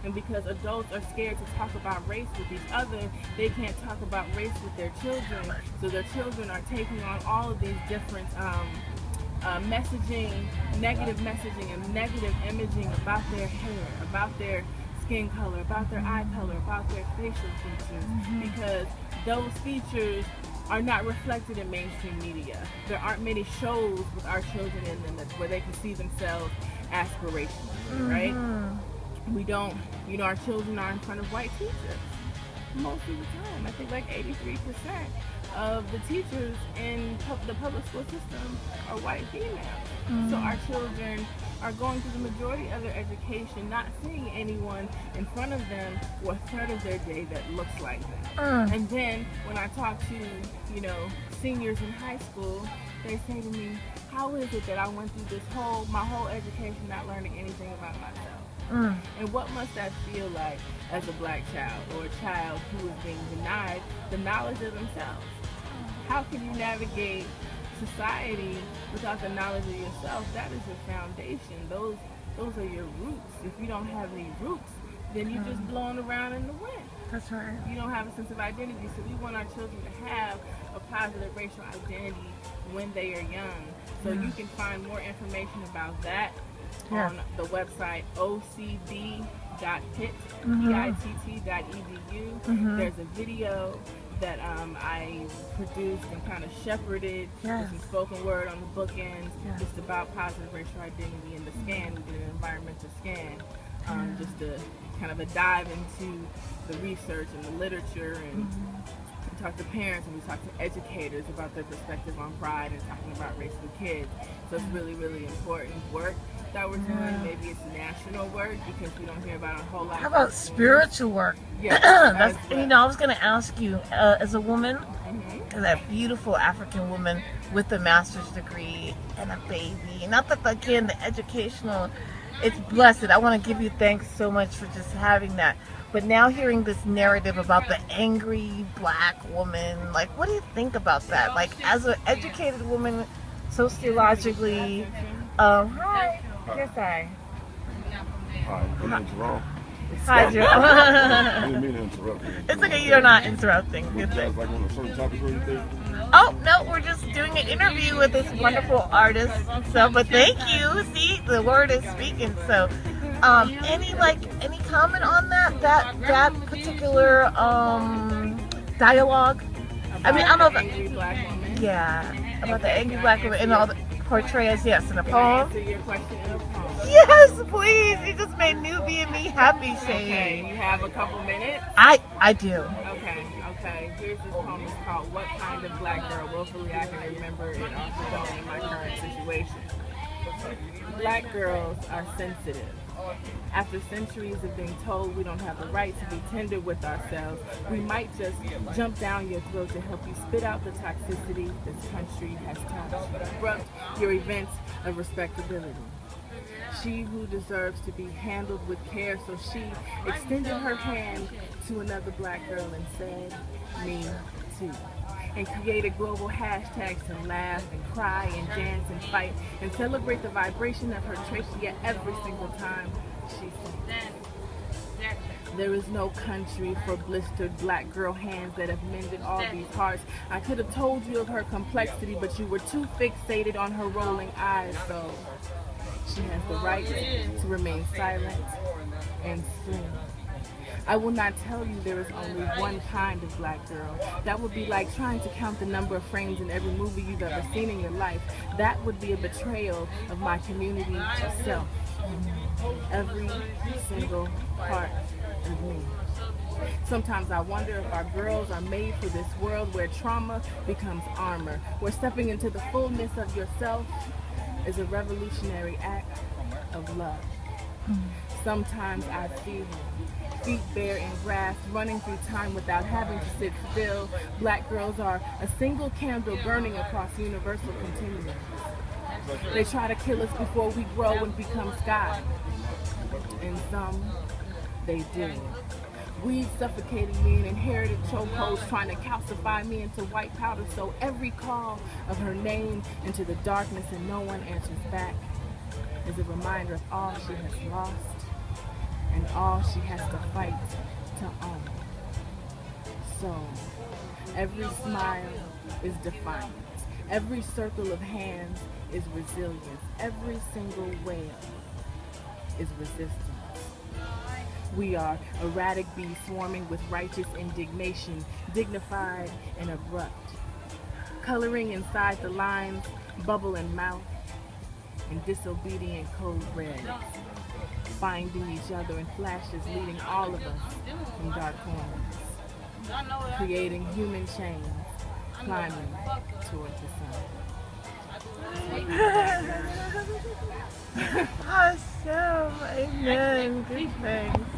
And because adults are scared to talk about race with each other, they can't talk about race with their children. So their children are taking on all of these different messaging, negative messaging and negative imaging about their hair, about their skin color, about their eye color, about their facial features, because those features are not reflected in mainstream media. There aren't many shows with our children in them where they can see themselves aspirationally, right? We don't, you know, our children are in front of white teachers most of the time. I think like 83% of the teachers in the public school system are white females. So our children are going through the majority of their education not seeing anyone in front of them or thread of their day that looks like them. And then when I talk to, you know, seniors in high school, they say to me, how is it that I went through my whole education not learning anything about myself? And what must that feel like as a black child or a child who is being denied the knowledge of themselves? How can you navigate society without the knowledge of yourself? That is your foundation. Those are your roots. If you don't have any roots, then you're just blowing around in the wind. That's right. You don't have a sense of identity. So we want our children to have a positive racial identity when they are young. So you can find more information about that on the website ocd.pitt.edu. There's a video that I produced and kind of shepherded with some spoken word on the bookends, just about positive racial identity and the scan. We did an environmental scan, just to kind of a dive into the research and the literature, and we talk to parents and we talk to educators about their perspective on pride and talking about race with kids. So it's really, really important work that we're doing. Maybe it's national work because we don't hear about a whole lot. How about spiritual work? Yeah, that's, you know, I was going to ask you, as a woman, that beautiful African woman with a master's degree and a baby. Not that, again, the educational, it's blessed. I want to give you thanks so much for just having that. But now hearing this narrative about the angry black woman, like, what do you think about that? Like, as an educated woman, sociologically, hi. Yes, hi. Hi, my name's Jerome. Hi, Jerome. I didn't mean to interrupt you. It's okay, you're not interrupting. You guys like on a certain topic or anything? Oh, no, we're just doing an interview with this wonderful artist. So, but thank you. See, the word is speaking. So, any comment on that particular dialogue? I mean, I don't know if angry black woman. Yeah, about the angry black woman and all the portrayals. Yes, in a poem. Answer your question in a poem. Yes, please. You just made NuBMe happy, Shane. Okay, you have a couple minutes. I do. Okay. Here's this poem. It's called "What Kind of Black Girl?" Willfully, I can remember it off the dome in my current situation. Black girls are sensitive. After centuries of being told we don't have the right to be tender with ourselves, we might just jump down your throat to help you spit out the toxicity this country has touched. Abrupt your events of respectability. She who deserves to be handled with care, so she extended her hand to another black girl and said, "Me too." And created global hashtags to laugh and cry and dance and fight and celebrate the vibration of her trachea every single time she sings. There is no country for blistered black girl hands that have mended all these hearts. I could have told you of her complexity, but you were too fixated on her rolling eyes, so she has the right to remain silent and scream. I will not tell you there is only one kind of black girl. That would be like trying to count the number of frames in every movie you've ever seen in your life. That would be a betrayal of my community itself. Every single part of me. Sometimes I wonder if our girls are made for this world where trauma becomes armor, where stepping into the fullness of yourself is a revolutionary act of love. Sometimes I feel feet bare in grass, running through time without having to sit still. Black girls are a single candle burning across universal continuums. They try to kill us before we grow and become sky. And some, they do. Weeds suffocating me in inherited chokeholds, trying to calcify me into white powder, so every call of her name into the darkness and no one answers back is a reminder of all she has lost and all she has to fight to own. So, every smile is defiance. Every circle of hands is resilience. Every single wail is resistance. We are erratic bees swarming with righteous indignation, dignified and abrupt. Coloring inside the lines, bubble in mouth, and disobedient code reds. Finding each other in flashes, leading all of us from dark corners. Creating human chains, climbing toward the sun. Awesome. Amen. Good things.